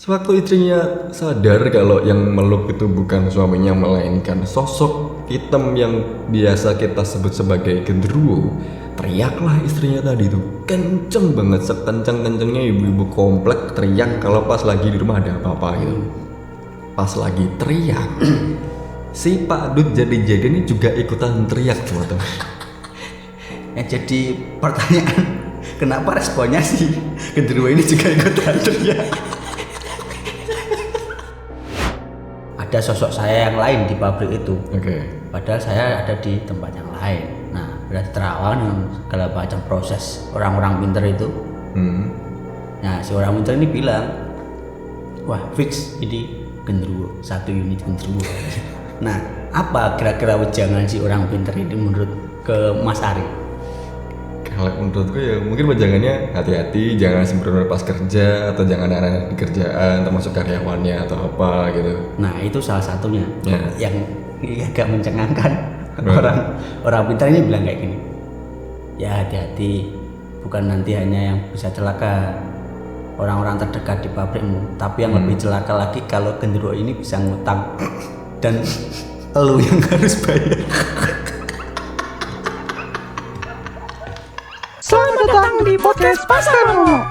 Sewaktu istrinya sadar kalau yang meluk itu bukan suaminya melainkan sosok hitam yang biasa kita sebut sebagai genderuwo, teriaklah istrinya tadi tuh kenceng banget, sekenceng-kencengnya ibu-ibu komplek teriak kalau pas lagi di rumah ada apa-apa gitu. Pas lagi teriak, si Pak Dut jadi ini juga ikutan teriak teman-teman. Jadi pertanyaan, kenapa responnya si genderuwo ini juga ikutan teriak? Ada sosok saya yang lain di pabrik itu. Oke. Padahal saya ada di tempat yang lain. Nah, berarti terawal dengan segala macam proses orang-orang pinter itu. Nah, si orang pinter ini bilang, wah fix ini genderuwo, satu unit genderuwo. Nah, apa kira-kira wejangan si orang pinter ini menurut ke Mas Ari? Kalau menurutku ya mungkin wejangannya hati-hati, jangan sembrono pas kerja atau jangan aneh-aneh di kerjaan termasuk karyawannya atau apa gitu. Nah, itu salah satunya Ya. yang agak mencengangkan. Right. Orang pintar ini bilang kayak gini, ya hati-hati, bukan nanti hanya yang bisa celaka orang-orang terdekat di pabrikmu, tapi yang lebih celaka lagi kalau genderuwo ini bisa ngutang dan elu yang harus bayar. Selamat datang di podcast Pasar Momo.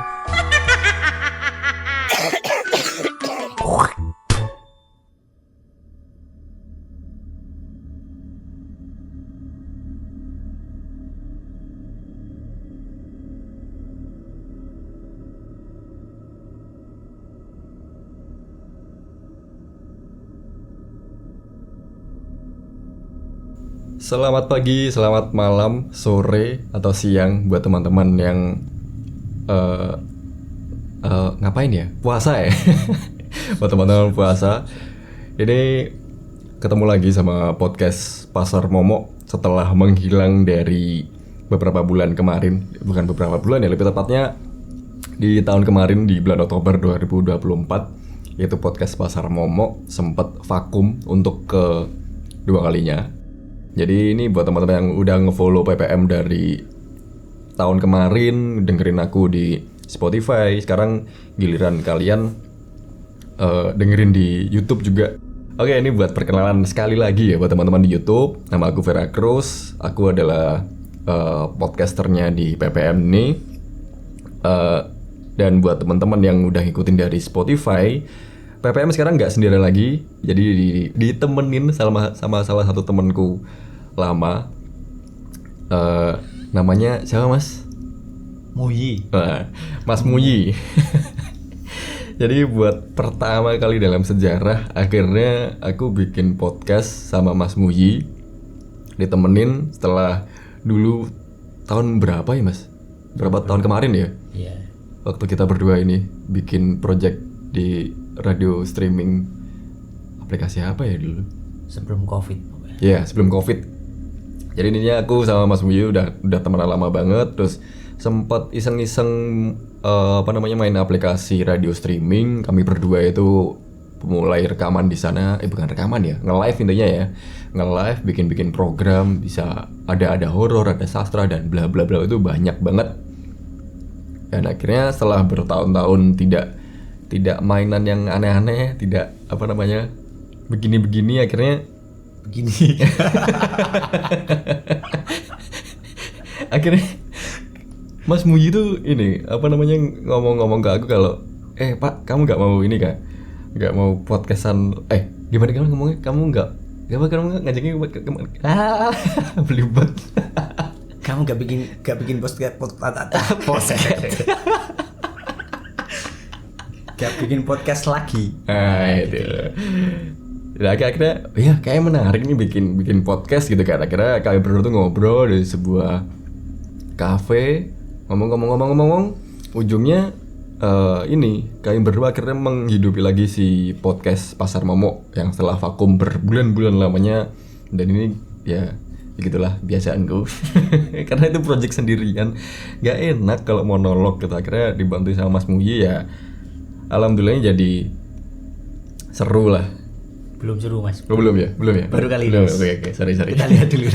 Selamat pagi, selamat malam, sore, atau siang buat teman-teman yang ngapain ya? Puasa ya? Buat teman-teman puasa. Ini ketemu lagi sama podcast Pasar Momo setelah menghilang dari beberapa bulan kemarin. Bukan beberapa bulan ya, lebih tepatnya di tahun kemarin di bulan Oktober 2024, yaitu podcast Pasar Momo sempat vakum untuk kedua kalinya. Jadi ini buat teman-teman yang udah nge-follow PPM dari tahun kemarin, dengerin aku di Spotify, sekarang giliran kalian dengerin di YouTube juga. Oke, ini buat perkenalan sekali lagi ya buat teman-teman di YouTube. Nama aku Vera Cruz, aku adalah podcasternya di PPM ini. Dan buat teman-teman yang udah ngikutin dari Spotify, PPM sekarang nggak sendirian lagi, jadi ditemenin sama salah satu temanku lama. Namanya siapa Mas? Muyi. Mas Muyi. Jadi buat pertama kali dalam sejarah akhirnya aku bikin podcast sama Mas Muyi, ditemenin setelah dulu tahun berapa ya Mas? Berapa tahun kemarin ya? Iya. Waktu kita berdua ini bikin project di radio streaming, aplikasi apa ya dulu? Sebelum Covid. Iya, sebelum Covid. Jadi ininya aku sama Mas Muyi udah temenan lama banget, terus sempat iseng-iseng main aplikasi radio streaming. Kami berdua itu mulai rekaman di sana, bukan rekaman ya, nge-live intinya ya. Nge-live, bikin program, bisa ada horor, ada sastra dan bla bla bla, itu banyak banget. Dan akhirnya setelah bertahun-tahun tidak mainan yang aneh-aneh, tidak begini-begini, akhirnya Begini. akhirnya Mas Muyi tuh ini ngomong-ngomong ke aku kalau Pak, kamu nggak mau ini kak, nggak mau podcastan, gimana kamu ngomongnya, kamu nggak ngajakin belibet. Kamu gak bikin podcast. Gak bikin podcast lagi. Itu. Dan akhirnya ya kayak menarik nih bikin podcast gitu kan. Akhirnya kami berdua tuh ngobrol di sebuah kafe, ngomong, ujungnya ini kami berdua akhirnya menghidupi lagi si podcast Pasar Momo yang setelah vakum berbulan-bulan lamanya. Dan ini ya begitulah biasaanku. Karena itu project sendirian, gak enak kalau monolog gitu. Akhirnya dibantu sama Mas Muyi, ya alhamdulillah jadi seru lah. Belum seru Mas. Belum ya? Baru kali ini. Oke, sorry. Kita lihat dulu.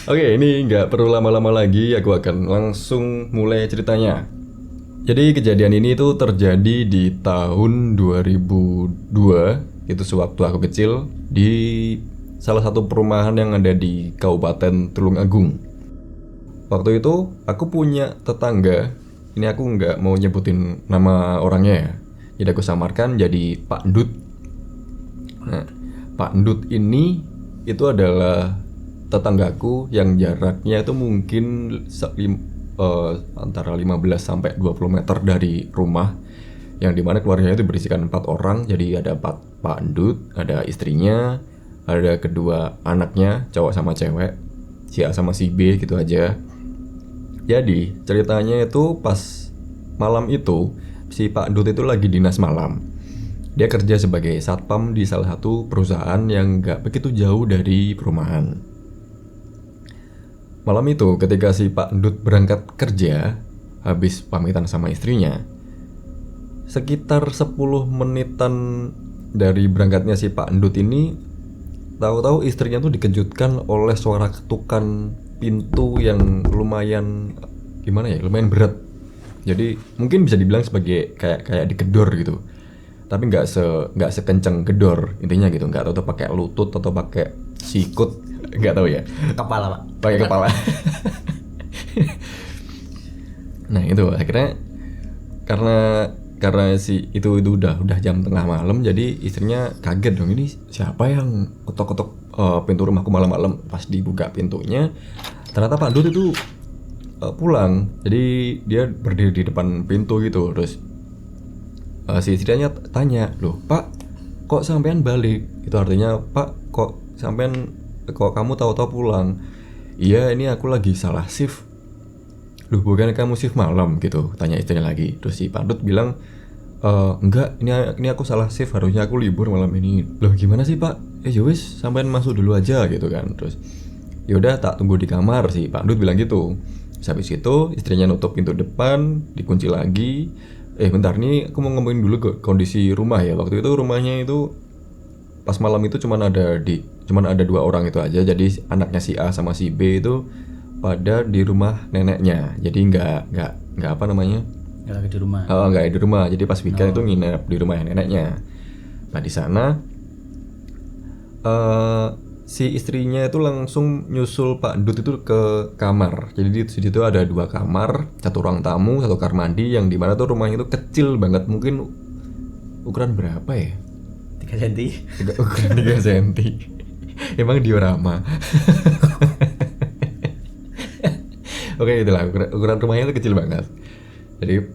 Oke, ini nggak perlu lama-lama lagi, aku akan langsung mulai ceritanya. Jadi kejadian ini tuh terjadi di tahun 2002. Itu sewaktu aku kecil di salah satu perumahan yang ada di Kabupaten Tulungagung. Waktu itu aku punya tetangga. Ini aku nggak mau nyebutin nama orangnya ya. Jadi aku samarkan jadi Pak Ndut. Nah, Pak Ndut ini itu adalah tetanggaku yang jaraknya itu mungkin antara 15 sampai 20 meter dari rumah, yang dimana keluarganya itu berisikan 4 orang. Jadi ada Pak Ndut, ada istrinya, ada kedua anaknya, cowok sama cewek, si A sama si B gitu aja. Jadi ceritanya itu pas malam itu si Pak Ndut itu lagi dinas malam. Dia kerja sebagai satpam di salah satu perusahaan yang gak begitu jauh dari perumahan. Malam itu ketika si Pak Ndut berangkat kerja, habis pamitan sama istrinya, sekitar 10 menitan dari berangkatnya si Pak Ndut ini, tahu-tahu istrinya tuh dikejutkan oleh suara ketukan pintu yang lumayan lumayan berat. Jadi mungkin bisa dibilang sebagai kayak digedor gitu. Tapi nggak sekencang gedor intinya gitu. Nggak tahu tuh pakai lutut atau pakai sikut, nggak tahu ya. Kepala, Pak. Pakai kepala. Nah itu akhirnya karena si itu udah jam tengah malam, jadi istrinya kaget dong, ini siapa yang ketok-ketok pintu rumahku malam-malam. Pas dibuka pintunya, ternyata Pak Ndut itu pulang. Jadi dia berdiri di depan pintu gitu. Terus si istrinya tanya, loh Pak, kok sampean balik? Itu artinya, Pak, kok kamu tahu-tahu pulang? Iya, ini aku lagi salah shift. Loh, bukan kamu shift malam gitu? Tanya istrinya lagi. Terus si Pak Ndut bilang, enggak, ini aku salah shift, harusnya aku libur malam ini. Loh, gimana sih Pak? Yowis, sampean masuk dulu aja gitu kan. Terus yaudah, tak tunggu di kamar, si Pak Ndut bilang gitu. Habis itu istrinya nutup pintu depan, dikunci lagi. Bentar nih, aku mau ngomongin dulu kondisi rumah ya. Waktu itu rumahnya itu pas malam itu cuman ada 2 orang itu aja. Jadi anaknya si A sama si B itu pada di rumah neneknya. Jadi nggak apa namanya? Nggak lagi di rumah. Nggak di rumah. Jadi pas weekend itu nginep di rumah neneknya. Nah di sana si istrinya itu langsung nyusul Pak Ndut itu ke kamar. Jadi di situ ada 2 kamar, 1 ruang tamu, 1 kamar mandi, yang dimana tuh rumahnya itu kecil banget. Mungkin ukuran berapa ya? 3 cm. Ukuran 3 cm. Emang diorama. Oke, itulah ukuran rumahnya itu kecil banget. Jadi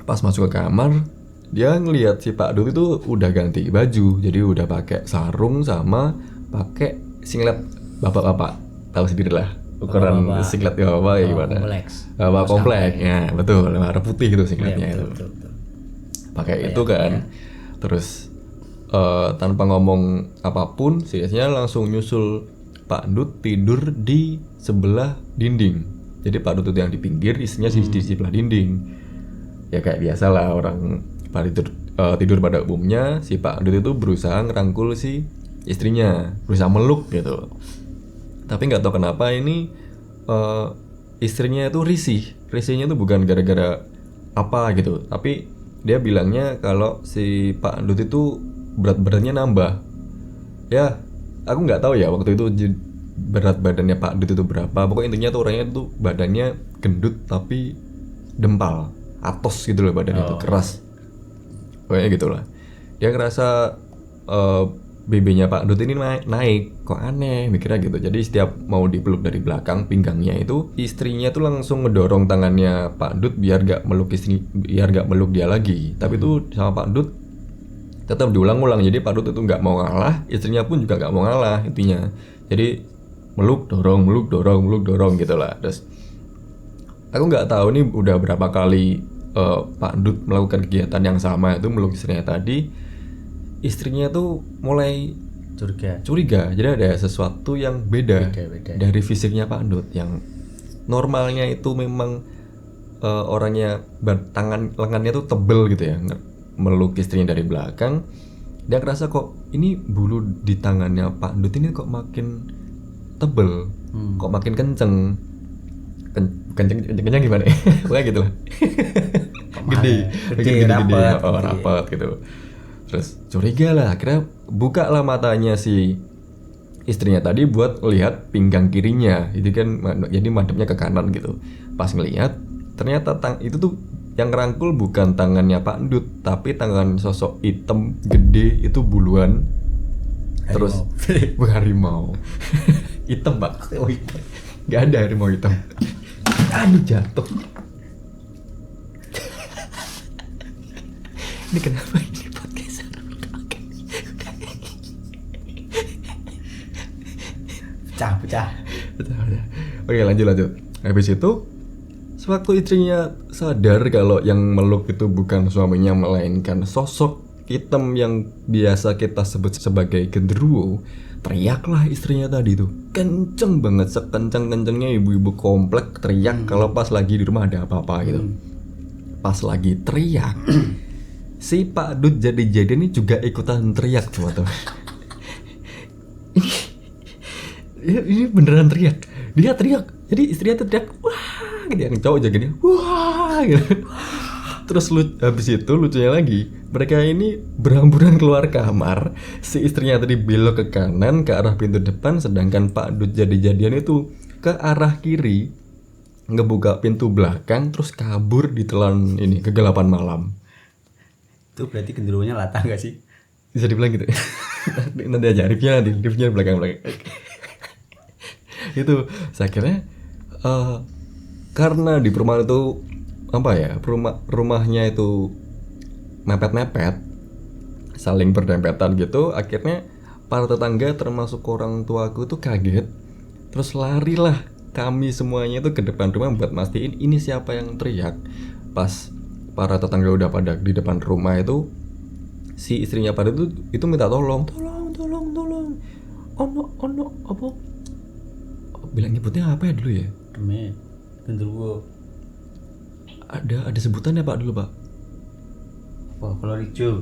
pas masuk ke kamar, dia ngelihat si Pak Ndut itu udah ganti baju. Jadi udah pakai sarung sama pakai singlet bapak-bapak. Tahu sendirilah ukuran singlet bapak ya gimana. Bapak kompleks. Ya, betul, warna putih gitu singletnya itu. Betul. Pakai itu kan. Terus tanpa ngomong apapun, seriusnya langsung nyusul Pak Ndut tidur di sebelah dinding. Jadi Pak Ndut itu yang di pinggir, istrinya di sebelah dinding. Ya kayak biasalah orang tidur pada umumnya. Si Pak Ndut itu berusaha ngerangkul si istrinya, berusaha meluk gitu. Tapi nggak tahu kenapa ini istrinya itu risih. Risihnya itu bukan gara-gara apa gitu, tapi dia bilangnya kalau si Pak Ndut itu berat badannya nambah. Ya, aku nggak tahu ya waktu itu berat badannya Pak Ndut itu berapa. Pokoknya intinya tuh orangnya tuh badannya gendut tapi dempal, atos gitu loh badannya itu, keras. Pokoknya gitulah. Dia ngerasa BB-nya Pak Ndut ini naik, kok aneh mikirnya gitu. Jadi setiap mau dipeluk dari belakang pinggangnya itu, istrinya tuh langsung ngedorong tangannya Pak Ndut biar gak meluk dia lagi. Tapi tuh sama Pak Ndut tetap diulang-ulang. Jadi Pak Ndut itu nggak mau ngalah, istrinya pun juga nggak mau ngalah intinya. Jadi meluk dorong gitulah. Terus aku nggak tahu nih udah berapa kali Pak Ndut melakukan kegiatan yang sama itu, meluk istrinya tadi. Istrinya tuh mulai curiga. Jadi ada sesuatu yang beda. Dari fisiknya Pak Ndut. Yang normalnya itu memang orangnya lengannya tuh tebel gitu ya. Meluk istrinya dari belakang. Dia ngerasa kok ini bulu di tangannya Pak Ndut ini kok makin tebel, kok makin kenceng. Kenceng gimana ya? Pokoknya gitu lah. gede, rapat, rapat gitu. Terus curiga lah, akhirnya buka lah matanya si istrinya tadi buat lihat pinggang kirinya, itu kan jadi madepnya ke kanan gitu. Pas ngelihat ternyata itu tuh yang ngerangkul bukan tangannya Pak Ndut, tapi tangan sosok hitam gede itu buluan. Terus harimau hitam Pak, nggak ada harimau hitam. Aduh jatuh. Ini kenapa ini podcast? Pecah. Oke lanjut. Habis itu sewaktu istrinya sadar kalau yang meluk itu bukan suaminya melainkan sosok hitam yang biasa kita sebut sebagai genderuwo, teriaklah istrinya tadi tuh kenceng banget, sekenceng-kencengnya ibu-ibu komplek teriak kalau pas lagi di rumah ada apa-apa gitu. Pas lagi teriak si Pak Dut jadi-jadian ini juga ikutan teriak teman-teman. Ini beneran teriak. Dia teriak. Jadi istrinya tuh teriak, wah, gitu. Yang cowok jaga dia, wah, gitu. Terus habis itu lucunya lagi, mereka ini berhamburan keluar kamar. Si istrinya tadi belok ke kanan ke arah pintu depan, sedangkan Pak Dut jadi-jadian itu ke arah kiri, ngebuka pintu belakang, terus kabur ditelan ini kegelapan malam. Itu berarti genderuwonya latah gak sih? Bisa dibilang gitu. Nanti aja reviewnya belakang. Itu saya kira karena di perumahan itu apa ya, rumahnya itu mepet-mepet, saling berdempetan gitu, akhirnya para tetangga termasuk orang tuaku tuh kaget, terus larilah kami semuanya itu ke depan rumah buat mastiin ini siapa yang teriak. Pas para tetangga udah pada di depan rumah itu, si istrinya pada itu minta tolong, ono apa? Bilang nyebutnya apa ya dulu ya? Demi genderuwo. Ada sebutannya Pak dulu Pak. Wah, kolor hijau.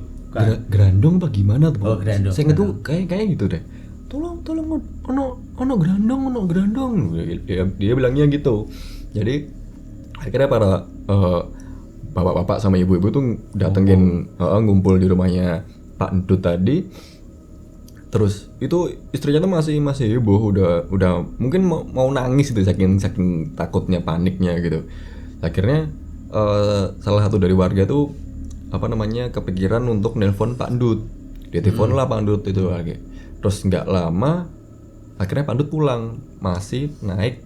Gerandong apa gimana tuh? Oh, gerandong. Saya ingat tuh kayak gitu deh. Tolong ono gerandong. Dia bilangnya gitu. Jadi akhirnya para bapak-bapak sama ibu-ibu tuh datengin ngumpul di rumahnya Pak Ndut tadi. Terus itu istrinya tuh masih heboh, udah mungkin mau nangis gitu saking takutnya, paniknya gitu. Akhirnya salah satu dari warga tuh kepikiran untuk nelpon Pak Ndut. Dia telepon lah Pak Ndut itu lagi. Terus nggak lama akhirnya Pak Ndut pulang, masih naik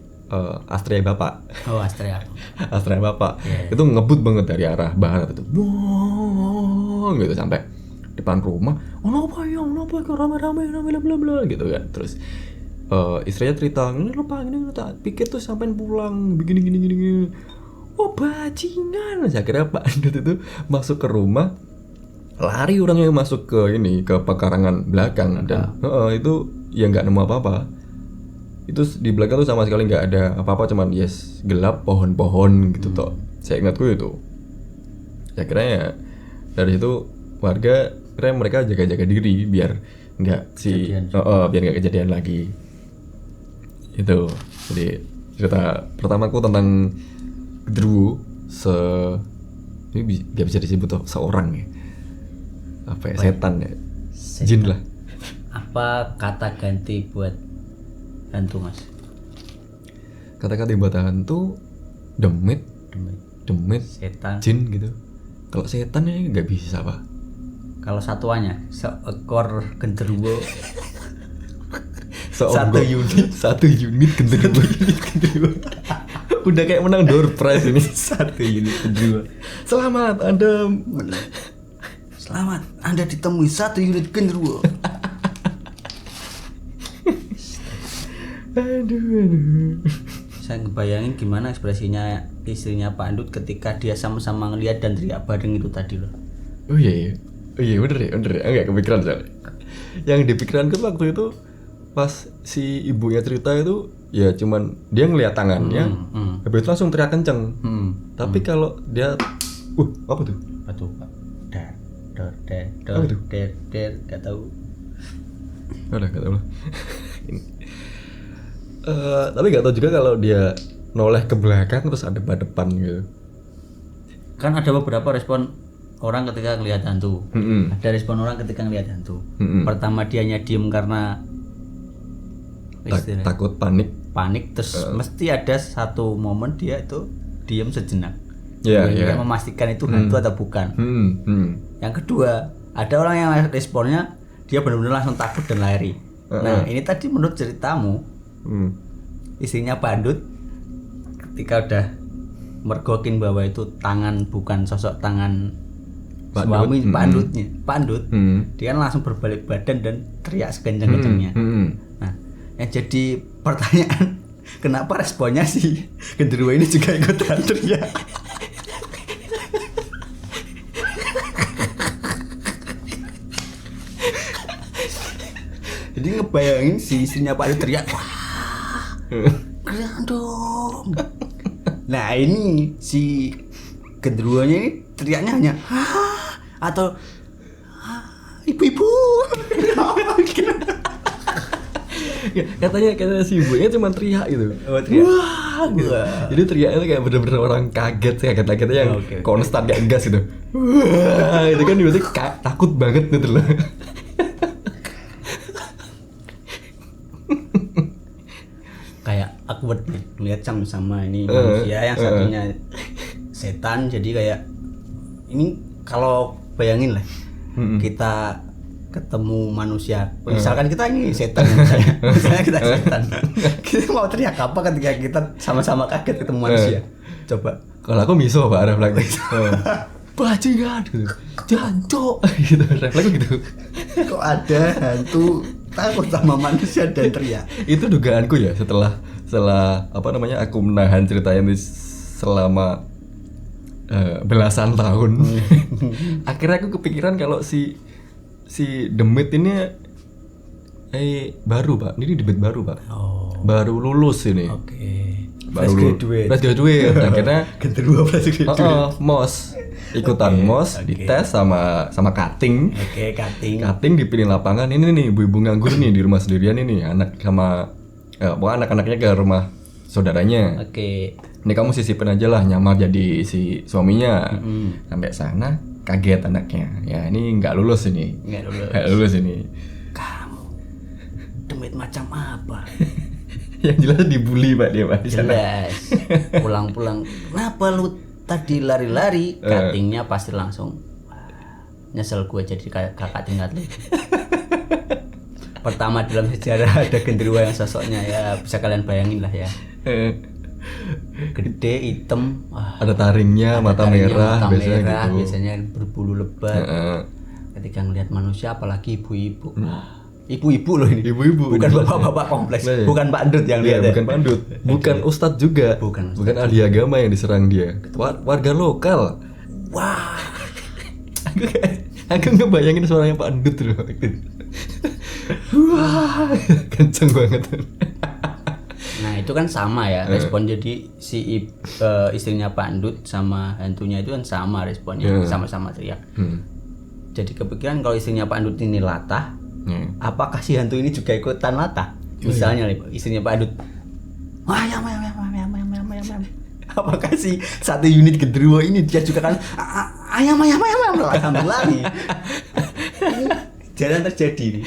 Astrea Bapak. Oh, Astrea. Astrea Bapak. Yeah. Itu ngebut banget dari arah barat itu. Wong gitu sampai depan rumah. Ono apa rame-rame bla bla gitu kan. Terus istrinya cerita, ini lupa gini tak pikir tuh sampean pulang begini. Oh bajingan. Saya kira Pak Ndut itu masuk ke rumah, lari orangnya masuk ke pekarangan belakang dan itu ya nggak nemu apa-apa. Itu di belakang tuh sama sekali nggak ada apa-apa, cuman gelap, pohon-pohon gitu toh. Saya ingatku itu. Saya kira ya dari itu warga kira mereka jaga-jaga diri biar nggak biar nggak kejadian lagi. Itu jadi cerita pertamaku tentang genderuwo ini nggak bisa disebut seorang ya, apa ya, setan ya, jin lah. Apa kata ganti buat hantu mas? Kata-kata buat hantu demit, setan, jin gitu. Kalau setan ya nggak bisa Pak. Kalau satuannya seekor genderuwo. Satu unit genderuwo. Udah kayak menang door prize ini. Satu unit genderuwo. Selamat Anda ditemui 1 unit genderuwo. Aduh. Saya ngebayangin gimana ekspresinya istrinya Pak Ndut ketika dia sama-sama ngelihat dan teriak bareng itu tadi loh. Oh iya bener ya, enggak kepikiran soalnya. Yang di pikiranku waktu itu pas si ibunya cerita itu ya cuman dia ngelihat tangannya, habis itu langsung teriak kenceng. Tapi kalau dia, apa tuh? Batu Pak. Gak tahu. Udah gak tahu lah. Tapi gak tahu juga kalau dia noleh ke belakang terus ada depan gitu. kan ada beberapa respon orang ketika ngelihat hantu. Ada respon orang ketika ngelihat hantu. Pertama dianya diem karena Takut, panik. Terus mesti ada satu momen dia itu diem sejenak. Dia memastikan itu hantu atau bukan. Yang kedua, ada orang yang responnya dia benar-benar langsung takut dan lari. Nah, ini tadi menurut ceritamu, istrinya Pandut ketika udah mergokin bahwa itu tangan bukan sosok tangan suami Pandut, dia kan langsung berbalik badan dan teriak sekencang-kencangnya. Nah, yang jadi pertanyaan, kenapa responnya si genderuwo ini juga ikutan teriak? Jadi ngebayangin si istrinya Pandut teriak, wah, keren dong. Nah ini si genderuwonya ini teriaknya hanya atau ibu-ibu. Katanya si ibunya cuma teriak gitu. Teriak. Wah, gitu. Jadi teriaknya tuh kayak bener-bener orang kaget sih, kaget-kagetnya yang konstan kayak gas gitu. Wah, itu kan berarti takut banget gitu loh. Kayak awkward nih ngeliat sama ini manusia yang satunya setan, jadi kayak ini kalau bayangin lah kita ketemu manusia, misalkan kita ini setan misalnya kita setan, kita mau teriak apa ketika kita sama-sama kaget ketemu manusia? Coba kalau aku miso Pak refleks bajingan gitu, jancok gitu, refleks gitu. Kok ada hantu takut sama manusia dan teriak? Itu dugaanku ya, setelah apa namanya, aku menahan ceritanya ini selama belasan tahun. Akhirnya aku kepikiran kalau si demit ini baru Pak, ini demit baru Pak. Baru lulus ini. Baru fresh graduate. Akhirnya genderuwo fresh graduate. mos ikutan mos dites sama cutting. Cutting dipilih lapangan ini nih, ibu-ibu nganggur nih di rumah sendirian ini, anak sama anak-anaknya ke rumah saudaranya. Ini kamu sisipin aja lah, nyamar jadi si suaminya. Sampai sana kaget anaknya. Ya ini nggak lulus ini. Nggak lulus ini. Kamu demit macam apa? Yang jelas dibully Pak dia Pak di sana. Jelas. Pulang-pulang, kenapa lu tadi lari-lari? Cuttingnya pasti langsung, nyesel gue jadi kakak tingkat lu. Pertama dalam sejarah ada genderuwo yang sosoknya ya bisa kalian bayangin lah ya. Gede, hitam, ada taringnya, mata merah biasanya, gitu. Biasanya berbulu lebat. Ketika ngelihat manusia, apalagi ibu-ibu. Ibu-ibu loh ini. Ibu-ibu. Bukan bapak-bapak kompleks. Bukan Pak Andut yang lihat. Bukan Pak Andut. Bukan Ustadz juga. Bukan ahli agama yang diserang dia. Warga lokal. Wah. Aku ngebayangin suaranya Pak Andut loh. Wah, kenceng banget. Nah itu kan sama ya respon, jadi si istrinya Pak Andut sama hantunya itu kan sama responnya, sama-sama teriak. Jadi kepikiran kalau istrinya Pak Andut ini latah, apakah si hantu ini juga ikutan latah? Misalnya istrinya Pak Andut, ayam. Apakah si satu unit genderuwo ini dia juga kan ayam sambil lari? Jarang terjadi nih.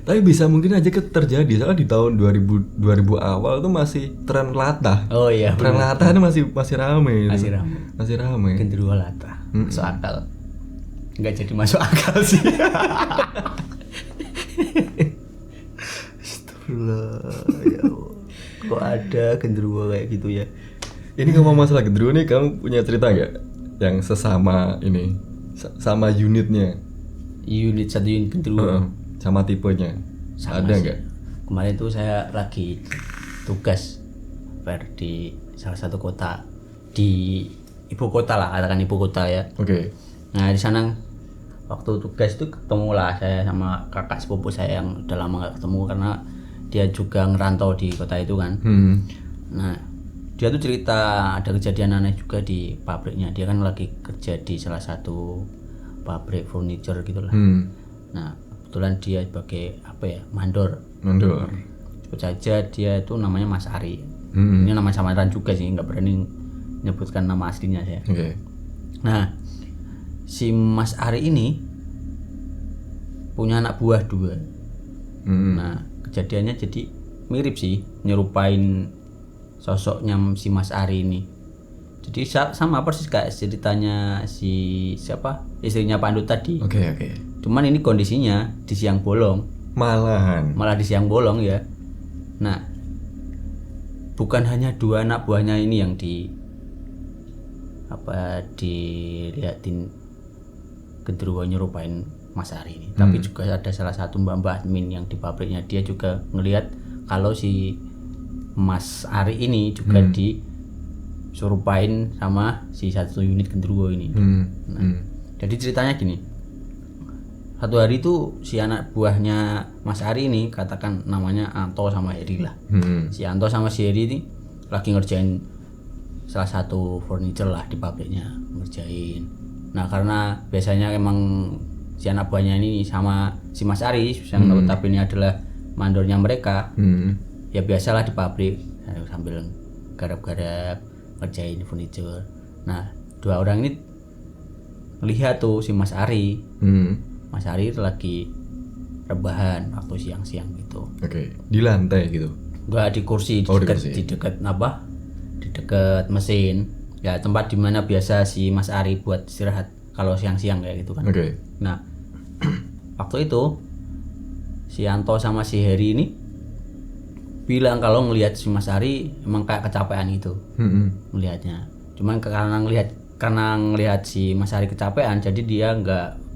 Tapi bisa mungkin aja terjadi, soalnya di tahun 2000 awal tuh masih tren latah. Oh iya. Tren latah itu masih ramai. Masih ramai. Genderuwo latah. Masuk akal. Enggak jadi masuk akal sih. Astagfirullah. Ya Allah. Kok ada genderuwo kayak gitu ya? Ini ngomong masalah genderuwo nih, kamu punya cerita nggak yang sesama ini, sama unitnya? Satu unit genderuwo. Sama tipenya. Sama ada nggak? Kemarin tuh saya lagi tugas di salah satu kota di ibu kota lah, katakan ibu kota ya. Nah di sana waktu tugas itu ketemu lah saya sama kakak sepupu saya yang udah lama nggak ketemu karena dia juga ngerantau di kota itu kan. Nah dia tuh cerita ada kejadian aneh juga di pabriknya. Dia kan lagi kerja di salah satu pabrik furniture gitulah. Nah kebetulan dia sebagai mandor. Sebut saja dia itu namanya Mas Ari. Ini nama samaran juga sih, nggak berani menyebutkan nama aslinya ya. Oke. Nah, si Mas Ari ini punya anak buah 2. Nah, kejadiannya jadi mirip sih, nyerupain sosoknya si Mas Ari ini. Jadi sama persis kayak ceritanya si siapa? Istrinya Pandu tadi. Oke. Cuman ini kondisinya di siang bolong. Malah di siang bolong ya. Nah, bukan hanya 2 anak buahnya ini yang dilihatin genderuwo nyerupain Mas Ari ini, tapi juga ada salah satu mbak admin yang di pabriknya, dia juga ngelihat kalau si Mas Ari ini juga disurupain sama si satu unit genderuwo ini. Jadi ceritanya gini, satu hari itu si anak buahnya Mas Ari ini, katakan namanya Anto sama Heri lah. Si Anto sama si Heri ini lagi ngerjain salah satu furniture lah di pabriknya, ngerjain. Nah, karena biasanya emang si anak buahnya ini sama si Mas Ari yang notabene adalah mandornya mereka, ya biasalah di pabrik sambil garap-garap ngerjain furniture. Nah, 2 orang ini melihat tuh si Mas Ari. Mas Ari lagi rebahan waktu siang-siang gitu. Oke. Di lantai gitu. Enggak, di kursi di dekat apa? Di dekat mesin. Ya, tempat dimana biasa si Mas Ari buat istirahat kalau siang-siang kayak gitu kan. Oke. Nah, waktu itu si Anto sama si Heri ini bilang kalau ngelihat si Mas Ari emang kayak kecapean gitu. Melihatnya. Cuman karena ngelihat si Mas Ari kecapean, jadi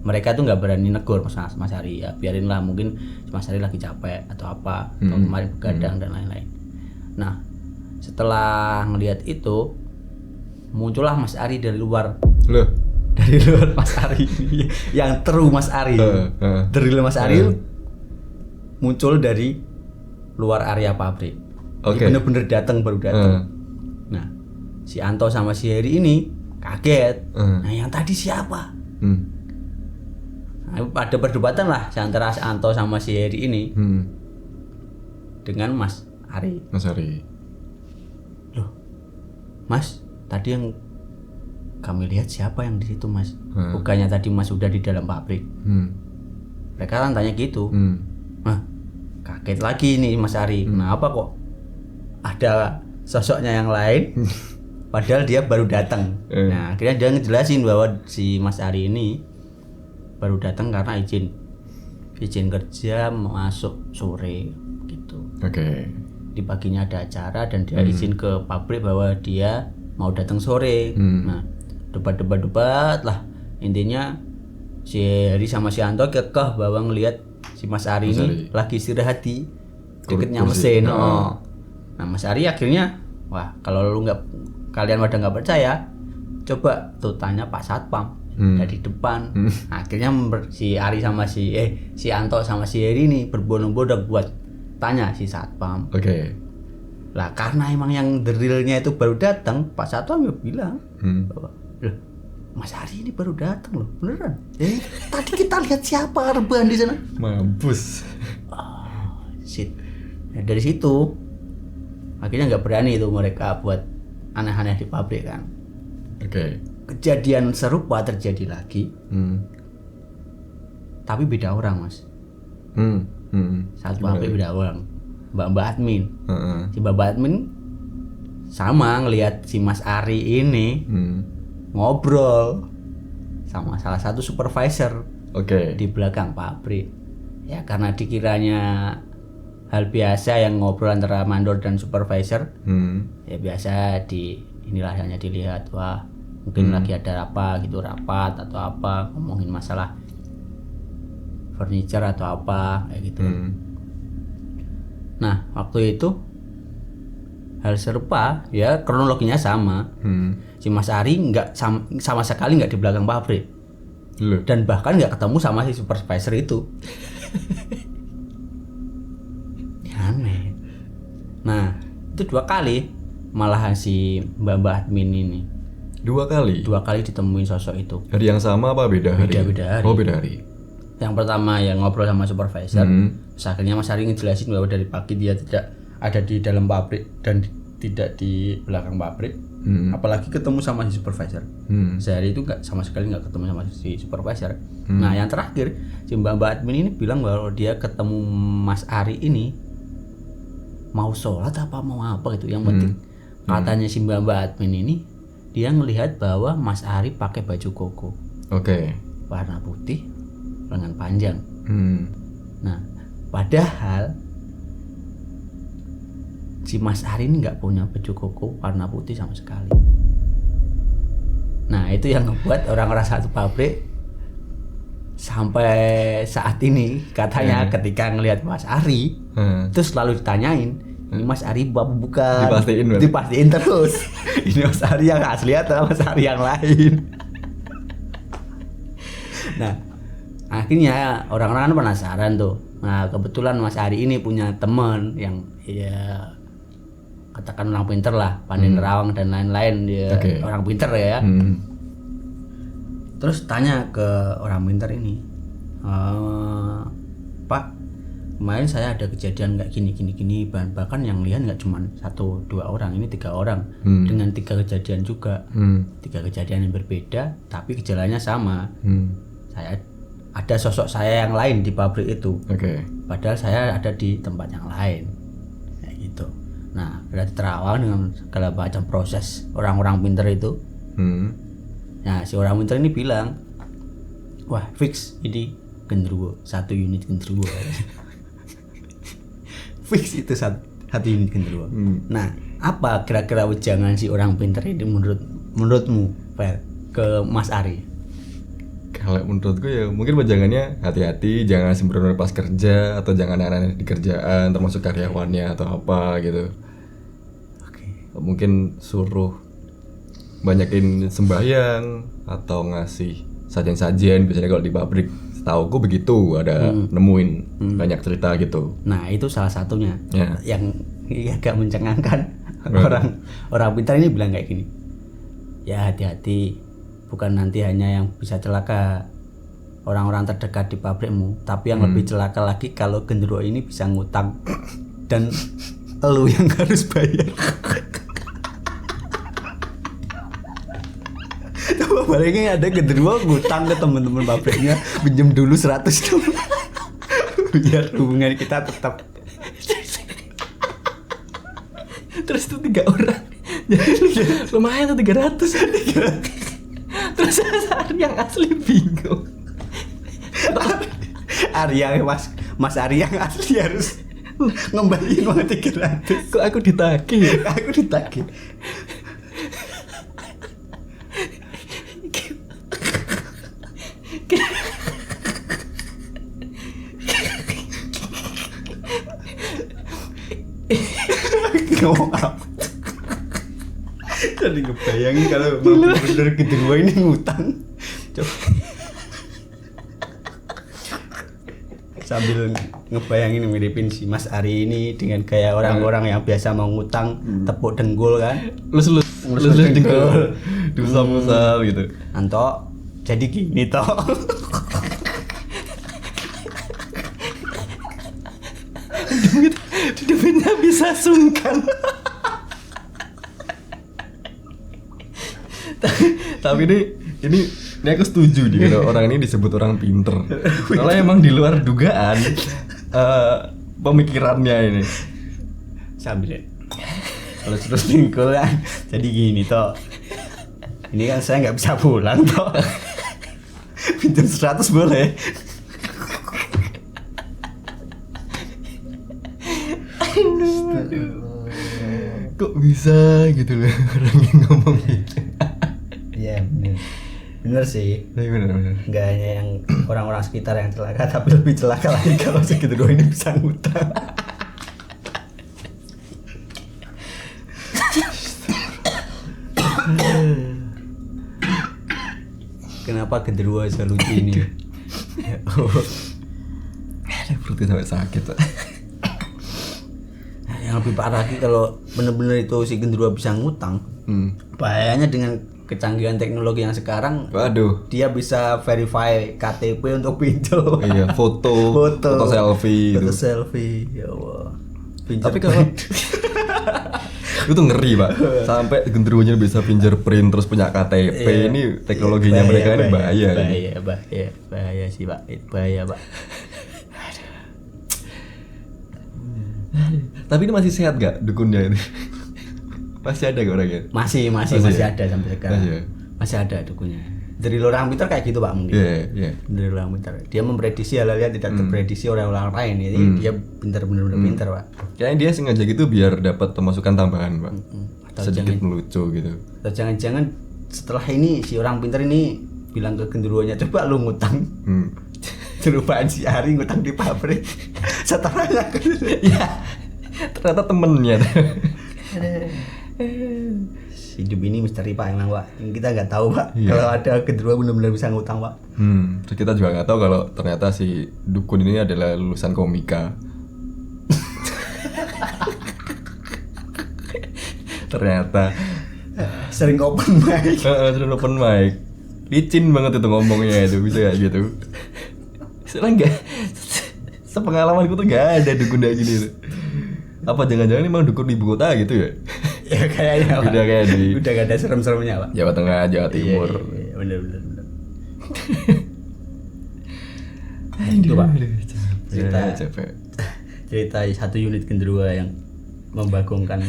mereka tuh nggak berani negur Mas Ari, ya biarinlah, mungkin Mas Ari lagi capek atau apa, atau kemarin begadang dan lain-lain. Nah, setelah ngelihat itu muncullah Mas Ari dari luar. Loh, dari luar Mas Ari yang teru Mas Ari. Dari Mas Ari muncul dari luar area pabrik. Oke. Bener-bener baru datang. Nah, si Anto sama si Heri ini kaget. Nah, yang tadi siapa? Nah, ada perdebatan lah antara Anto sama si Heri ini dengan Mas Ari. Mas Ari. Loh, Mas, tadi yang kami lihat siapa yang di situ, Mas? Bukannya tadi Mas sudah di dalam pabrik? Mereka kan tanya gitu. Nah, kaget lagi nih Mas Ari. Kenapa kok ada sosoknya yang lain? Padahal dia baru datang. Nah, akhirnya dia ngejelasin bahwa si Mas Ari ini baru datang karena izin kerja masuk sore gitu. Oke. Di paginya ada acara dan dia izin ke pabrik bahwa dia mau datang sore. Nah, debat lah, intinya si Heri sama si Anto kekeh bahwa ngelihat si Mas Ari ini lagi istirahat di dekatnya mesin. Nah, Mas Ari akhirnya, wah, kalau kalian pada nggak percaya, coba tuh tanya Pak Satpam dari depan. Akhirnya si Ari sama si Anto sama si Heri ini berbondong-bondong buat tanya si Satpam. Oke. Lah, karena emang yang the real-nya itu baru datang, Pak Satpam ya bilang bahwa, loh, Mas Ari ini baru datang loh, beneran. Tadi kita lihat siapa rebahan di sana. Mampus. Shit. Nah, dari situ akhirnya nggak berani itu mereka buat aneh-aneh di pabrik kan. Oke. Kejadian serupa terjadi lagi, tapi beda orang, Mas. Satu pabrik beda orang. Mbak admin. Si mbak admin sama ngelihat si Mas Ari ini ngobrol sama salah satu supervisor. Oke. Di belakang pabrik. Ya, karena dikiranya hal biasa yang ngobrol antara mandor dan supervisor. Ya biasa inilah hanya dilihat, wah, mungkin lagi ada apa gitu, rapat atau apa, ngomongin masalah furniture atau apa kayak gitu. Nah, waktu itu hal serupa, ya kronologinya sama. Si Mas Ari nggak sama sekali nggak di belakang pabrik. Loh. Dan bahkan nggak ketemu sama si supervisor itu. Aneh. Nah, itu 2 kali malahan si mbak admin ini. 2 kali? 2 kali ditemuin sosok itu. Hari yang sama apa beda hari? Beda hari. Oh, beda hari. Yang pertama yang ngobrol sama supervisor, terus akhirnya Mas Ari ngejelasin bahwa dari pagi dia tidak ada di dalam pabrik dan tidak di belakang pabrik. Apalagi ketemu sama si supervisor. Sehari itu sama sekali nggak ketemu sama si supervisor. Nah yang terakhir si mbak admin ini bilang bahwa dia ketemu Mas Ari ini mau sholat apa mau apa gitu. Yang penting katanya si mbak admin ini dia ngelihat bahwa Mas Ari pakai baju koko. Oke. Warna putih, lengan panjang. Nah padahal si Mas Ari ini nggak punya baju koko warna putih sama sekali. Nah itu yang membuat orang-orang satu pabrik sampai saat ini katanya ketika ngelihat Mas Ari terus selalu ditanyain, ini Mas Ari bukan? Dipastiin terus. Ini Mas Ari yang asli atau Mas Ari yang lain? Nah akhirnya orang-orang kan penasaran tuh. Nah kebetulan Mas Ari ini punya teman yang ya katakan orang pinter lah, pandai nerawang dan lain-lain, dia orang pinter ya. Terus tanya ke orang pinter ini, Pak, kemarin saya ada kejadian kayak gini, bahkan yang lihat nggak cuma 1-2 orang, ini 3 orang dengan 3 kejadian juga, 3 kejadian yang berbeda, tapi gejalanya sama. Saya ada sosok saya yang lain di pabrik itu, padahal saya ada di tempat yang lain, kayak gitu. Nah, berarti terawang dengan segala macam proses orang-orang pinter itu. Nah, si orang pinter ini bilang, wah fix ini genderuwo, 1 unit genderuwo. Fix itu 1 unit genderuwo. Nah, apa kira-kira wejangan si orang pinter ini menurutmu, Fer, ke Mas Ari? Kalau menurutku ya mungkin wejangannya hati-hati, jangan sembrono pas kerja atau jangan aneh-aneh di kerjaan, termasuk karyawannya atau apa gitu. Mungkin suruh banyakin sembahyang atau ngasih sajian-sajian, biasanya kalau di pabrik setauku begitu, ada nemuin banyak cerita gitu. Nah itu salah satunya yang agak mencengangkan. Orang pintar ini bilang kayak gini, ya hati-hati, bukan nanti hanya yang bisa celaka orang-orang terdekat di pabrikmu, tapi yang lebih celaka lagi kalau genderuwo ini bisa ngutang dan elu yang harus bayar. Coba bayangin ada genderuwo ngutang ke teman-teman pabriknya, pinjam dulu 100 dulu biar hubungan kita tetap. Terus itu 3 orang, jadi lumayan tuh 300. Terus Ari yang asli bingung. Mas Ari yang asli harus ngembaliin uang 300. Kok aku ditagih? Aku ditagih. Ngomong apa? Jadi ngebayangin kalau bener genderuwo ini ngutang. Coba sambil ngebayangin miripin si Mas Ari ini dengan gaya orang-orang yang biasa mau ngutang, tepuk dengkul kan, lus dengkul, diusap-usap gitu. Anto jadi gini toh. Duitnya bisa sungkan. Tapi ini aku setuju nih kalau orang ini disebut orang pinter. Soalnya emang di luar dugaan pemikirannya ini. Sambil kalau terus dengkul kan, jadi gini toh. Ini kan saya nggak bisa pulang toh. Pinjam 100 boleh. Kok bisa gitu loh orang yang ngomong gitu. Iya bener sih. Bener. Nggak hanya yang orang-orang sekitar yang celaka, tapi lebih celaka lagi kalau segitu ini bisa ngutang. Kenapa genderuwo selucu ini? Perutnya sampai sakit. Yang lebih parah lagi kalau bener-bener itu si genderuwo bisa ngutang, bahayanya dengan kecanggihan teknologi yang sekarang. Waduh, dia bisa verify KTP untuk pinjol. Iya, foto selfie. Foto selfie, ya Allah. Tapi kalau Itu ngeri pak. Sampai genderuwonya bisa fingerprint terus punya KTP. Ini teknologinya mereka ini bahaya. Bahaya sih pak. Bahaya pak. Tapi ini masih sehat gak dukunnya ini? Masih ada gak orangnya? Masih ya? ada sampai sekarang. Masih ada dukunnya. Dari orang pintar kayak gitu pak mungkin. Iya. Dari orang pintar. Dia memprediksi hal-hal yang tidak terprediksi oleh orang lain. Jadi dia benar-benar pintar pak. Kayaknya dia sengaja gitu biar dapat pemasukan tambahan pak. Atau Sedikit melucu gitu. Atau jangan-jangan setelah ini si orang pintar ini bilang ke genderuwonya, coba lu ngutang. Terupaan si Ari ngutang di pabrik. Setelahnya Ya, ternyata temennya. Hidup ini misteri pak emang pak. Kita nggak tahu pak. Iya. Kalau ada genderuwo benar-benar bisa ngutang pak. Terus kita juga nggak tahu kalau ternyata si dukun ini adalah lulusan komika. Ternyata Sering open mic. sering open mic. Licin banget itu ngomongnya itu, bisa kayak gitu. Soalnya enggak, sepengalamanku tuh gak ada dukun kayak gini tuh. Apa jangan-jangan emang dukun ibu kota gitu ya? Ya kayaknya pak. Udah kayak di Udah gak ada serem-seremnya pak. Jawa Tengah, Jawa Timur. Iya, bener. Itu pak. Capek. Cerita satu unit genderuwo yang membagongkan.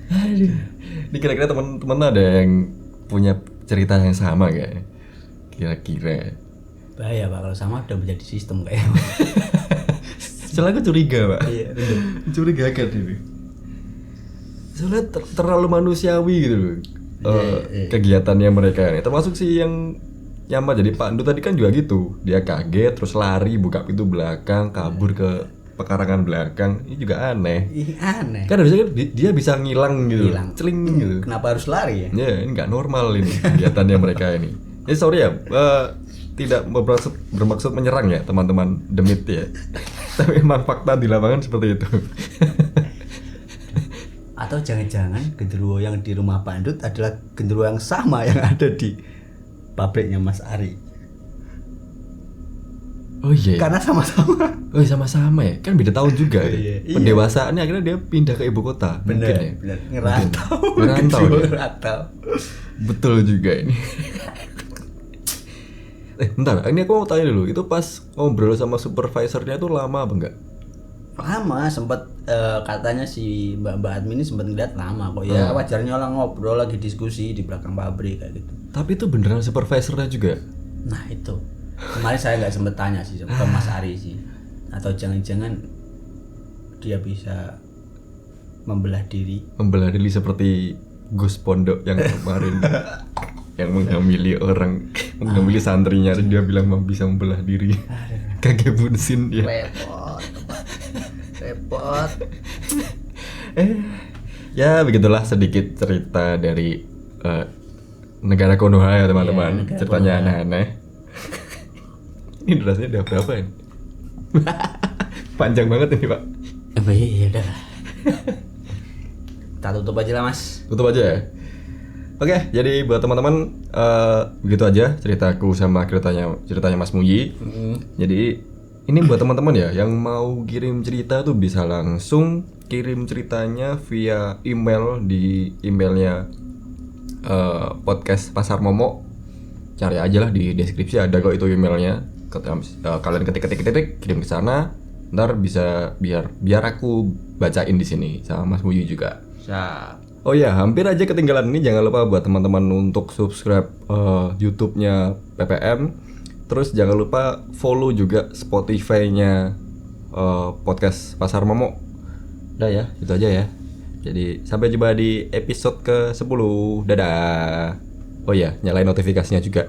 Aduh. Ini kira-kira teman-teman ada yang punya cerita yang sama gak? Kira-kira. Bahaya pak kalau sama udah menjadi sistem kayaknya. Soalnya aku curiga pak. Iya bener. Curiga kan ini. Soalnya terlalu manusiawi gitu loh. Kegiatannya mereka ini. Termasuk si yang nyamar jadi Pandu tadi kan juga gitu. Dia kaget terus lari buka pintu belakang kabur ke pekarangan belakang. Ini juga aneh. Aneh. Kan harusnya kan dia bisa ngilang gitu. Hilang. Celing gitu. Kenapa harus lari ya? Ya ini nggak normal ini kegiatannya mereka ini. Sorry ya, tidak bermaksud menyerang ya teman-teman demit ya. Tapi memang fakta di lapangan seperti itu. Atau jangan-jangan genderuwo yang di rumah Pandut adalah genderuwo yang sama yang ada di pabriknya Mas Ari. Oh iya. Karena sama-sama. Oh sama-sama ya, kan beda tahun juga ya. Iya. Pendewasaannya akhirnya dia pindah ke ibu kota. Mungkin ya. Bener. Ngerantau. Ngerantau Genderuwo dia. ngerantau. Betul juga ini. Bentar, ini aku mau tanya dulu. Itu pas ngobrol sama supervisornya itu lama apa enggak? Lama sempat katanya si mbak admin ini sempat ngeliat lama kok ya. Wajarnya orang ngobrol lagi diskusi di belakang pabrik kayak gitu. Tapi itu beneran supervisornya juga? Nah itu kemarin saya nggak sempet tanya sih ke Mas Ari sih. Atau jangan-jangan dia bisa membelah diri. Membelah diri seperti Gus Pondok yang kemarin yang menghamili orang, menghamili santrinya, dia bilang bisa membelah diri. Kakek Bunsin ya. Repot. Ya begitulah sedikit cerita dari negara Konoha ya teman-teman. Iya, Ceritanya aneh-aneh. Ini durasinya udah berapa ini? Panjang banget ini pak. Iya udah. Kita tutup aja lah mas. Tutup aja ya. Oke, jadi buat teman-teman begitu aja ceritaku sama ceritanya Mas Muyi. Jadi ini buat teman-teman ya yang mau kirim cerita tuh bisa langsung kirim ceritanya via email di emailnya podcast Pasar Momo. Cari aja lah di deskripsi ada kok itu emailnya. Kalian ketik kirim ke sana. Ntar bisa biar aku bacain di sini sama Mas Muyi juga. Oh ya, hampir aja ketinggalan ini. Jangan lupa buat teman-teman untuk subscribe YouTube-nya PPM. Terus jangan lupa follow juga Spotify-nya podcast Pasar Momo. Udah ya, itu aja ya. Jadi sampai jumpa di episode ke-10. Dadah. Oh ya, nyalain notifikasinya juga.